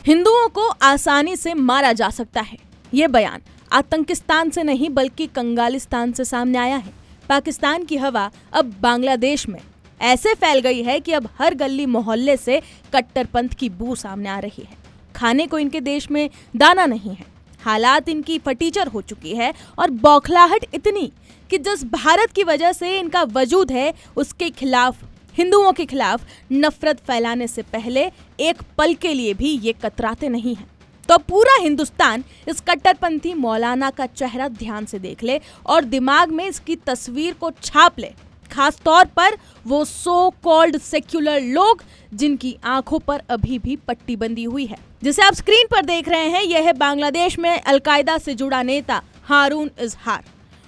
हिंदुओं को आसानी से मारा जा सकता है। ये बयान आतंकिस्तान से नहीं बल्कि कंगालिस्तान से सामने आया है। पाकिस्तान की हवा अब बांग्लादेश में ऐसे फैल गई है कि अब हर गली मोहल्ले से कट्टरपंथ की बू सामने आ रही है। खाने को इनके देश में दाना नहीं है। हालात इनकी फटीचर हो चुकी है और बौखलाहट इतनी कि जिस भारत की वजह से इनका वजूद है उसके खिलाफ, हिंदुओं के खिलाफ नफरत फैलाने से पहले एक पल के लिए भी ये कतराते नहीं हैं। तो पूरा हिंदुस्तान इस कट्टरपंथी मौलाना का चेहरा ध्यान से देख ले और दिमाग में इसकी तस्वीर को छाप ले। खास तौर पर वो सो कॉल्ड सेक्युलर लोग जिनकी आंखों पर अभी भी पट्टी बंधी हुई है। जिसे आप स्क्रीन पर देख रहे हैं, यह है बांग्लादेश में अलकायदा से जुड़ा नेता हारून इजहार।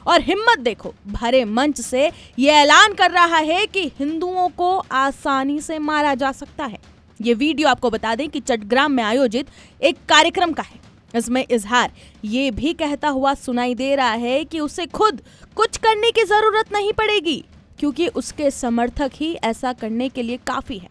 और हिम्मत देखो, भरे मंच से ये ऐलान कर रहा है कि हिंदुओं को आसानी से मारा जा सकता है। ये वीडियो आपको बता दें कि चट्टग्राम में आयोजित एक कार्यक्रम का है। इसमें इजहार ये भी कहता हुआ सुनाई दे रहा है कि उसे खुद कुछ करने की जरूरत नहीं पड़ेगी क्योंकि उसके समर्थक ही ऐसा करने के लिए काफी है।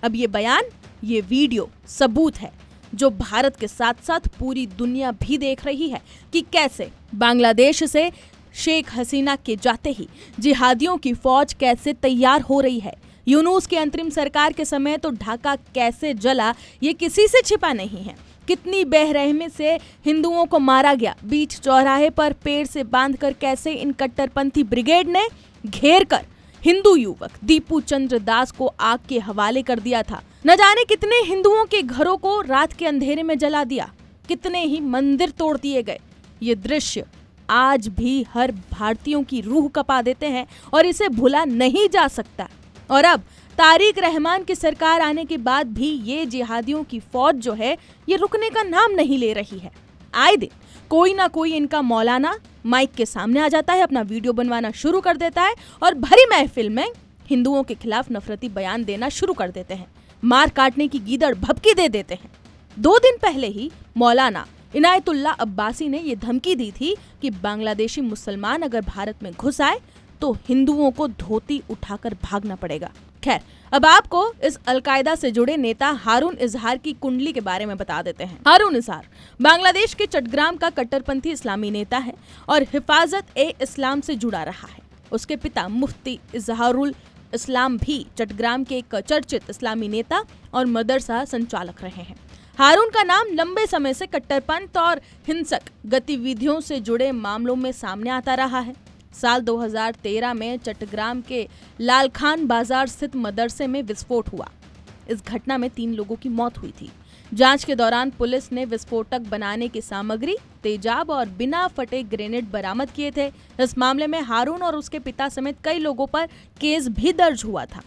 अब ये बयान, ये वीडियो सबूत है जो भारत के साथ साथ पूरी दुनिया भी देख रही है कि कैसे बांग्लादेश से शेख हसीना के जाते ही जिहादियों की फौज कैसे तैयार हो रही है। यूनुस की अंतरिम सरकार के समय तो ढाका कैसे जला ये किसी से छिपा नहीं है। कितनी बेरहमी से हिंदुओं को मारा गया। बीच चौराहे पर पेड़ से बांधकर कैसे इन कट्टरपंथी ब्रिगेड ने घेर कर हिंदू युवक दीपू चंद्र दास को आग के हवाले कर दिया था। न जाने कितने हिंदुओं के घरों को रात के अंधेरे में जला दिया, कितने ही मंदिर तोड़ दिए गए। ये दृश्य आज भी हर भारतीयों की रूह कपा देते हैं और इसे भुला नहीं जा सकता। और अब तारिक रहमान की सरकार आने के बाद भी ये जिहादियों की फौज जो है ये रुकने का नाम नहीं ले रही है। आए दिन कोई ना कोई इनका मौलाना माइक के सामने आ जाता है, अपना वीडियो बनवाना शुरू कर देता है और भरी महफिल में हिंदुओं के खिलाफ नफरती बयान देना शुरू कर देते हैं। मार काटने की गीदड़ भभकी दे देते हैं। 2 दिन पहले ही मौलाना इनायतुल्लाह अब्बासी ने यह धमकी दी थी कि बांग्लादेशी मुसलमान अगर भारत में घुस आए तो हिंदुओं को धोती उठाकर भागना पड़ेगा। खैर, अब आपको इस अलकायदा से जुड़े नेता हारून इजहार की कुंडली के बारे में बता देते हैं। हारून इजहार बांग्लादेश के चट्टग्राम का कट्टरपंथी इस्लामी नेता है और हिफाजत-ए-इस्लाम से जुड़ा रहा है। उसके पिता मुफ्ती इजहारुल इस्लाम भी चट्टग्राम के एक चर्चित इस्लामी नेता और मदरसा संचालक रहे हैं। हारून का नाम लंबे समय से कट्टरपंथ और हिंसक गतिविधियों से जुड़े मामलों में सामने आता रहा है। साल 2013 में चट्टग्राम के लालखान बाजार स्थित मदरसे में विस्फोट हुआ। इस घटना में 3 लोगों की मौत हुई थी। जांच के दौरान पुलिस ने विस्फोटक बनाने की सामग्री, तेजाब और बिना फटे ग्रेनेड बरामद किए थे। इस मामले में हारून और उसके पिता समेत कई लोगों पर केस भी दर्ज हुआ था।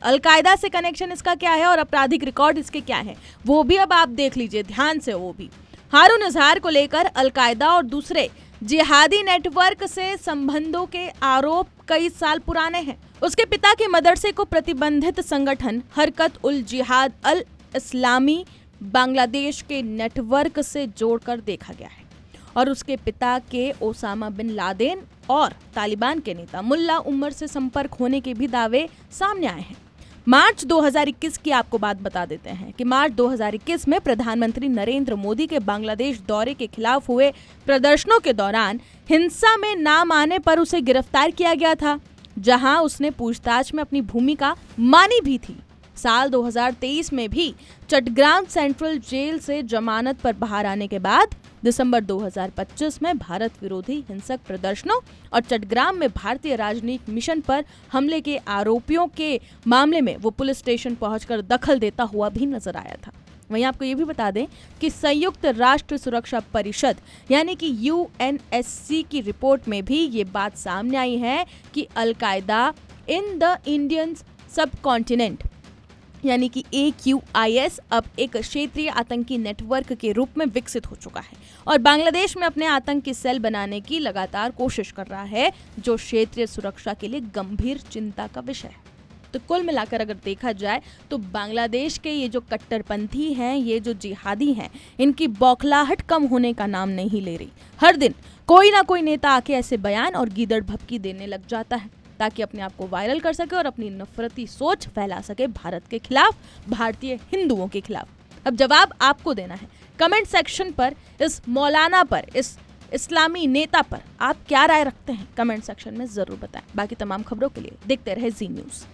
अलकायदा से कनेक्शन इसका क्या है और आपराधिक रिकॉर्ड इसके क्या है, वो भी अब आप देख लीजिए ध्यान से। वो भी हारून इजहार को लेकर अलकायदा और दूसरे जिहादी नेटवर्क से संबंधों के आरोप कई साल पुराने हैं। उसके पिता के मदरसे को प्रतिबंधित संगठन हरकत उल जिहाद अल इस्लामी बांग्लादेश के नेटवर्क से जोड़कर देखा गया है और उसके पिता के ओसामा बिन लादेन और तालिबान के नेता मुल्ला उमर से संपर्क होने के भी दावे सामने आए हैं। मार्च 2021 की आपको बात बता देते हैं कि मार्च 2021 में प्रधानमंत्री नरेंद्र मोदी के बांग्लादेश दौरे के खिलाफ हुए प्रदर्शनों के दौरान हिंसा में नाम आने पर उसे गिरफ्तार किया गया था, जहां उसने पूछताछ में अपनी भूमिका मानी भी थी। साल 2023 में भी चट्टग्राम सेंट्रल जेल से जमानत पर बाहर आने के बाद दिसंबर 2025 में भारत विरोधी हिंसक प्रदर्शनों और चट्टग्राम में भारतीय राजनयिक मिशन पर हमले के आरोपियों के मामले में वो पुलिस स्टेशन पहुंचकर दखल देता हुआ भी नजर आया था। वहीं आपको ये भी बता दें कि संयुक्त राष्ट्र सुरक्षा परिषद यानी कि UNSC की रिपोर्ट में भी ये बात सामने आई है कि अलकायदा इन द इंडियन सब कॉन्टिनेंट यानी कि AQIS अब एक क्षेत्रीय आतंकी नेटवर्क के रूप में विकसित हो चुका है और बांग्लादेश में अपने आतंकी सेल बनाने की लगातार कोशिश कर रहा है, जो क्षेत्रीय सुरक्षा के लिए गंभीर चिंता का विषय है। तो कुल मिलाकर अगर देखा जाए तो बांग्लादेश के ये जो कट्टरपंथी हैं, ये जो जिहादी हैं, इनकी बौखलाहट कम होने का नाम नहीं ले रही। हर दिन कोई ना कोई नेता आके ऐसे बयान और गीदड़ भभकी देने लग जाता है ताकि अपने आप को वायरल कर सके और अपनी नफरती सोच फैला सके भारत के खिलाफ, भारतीय हिंदुओं के खिलाफ। अब जवाब आपको देना है। कमेंट सेक्शन पर इस मौलाना पर, इस इस्लामी नेता पर आप क्या राय रखते हैं, कमेंट सेक्शन में जरूर बताएं। बाकी तमाम खबरों के लिए देखते रहे जी न्यूज़।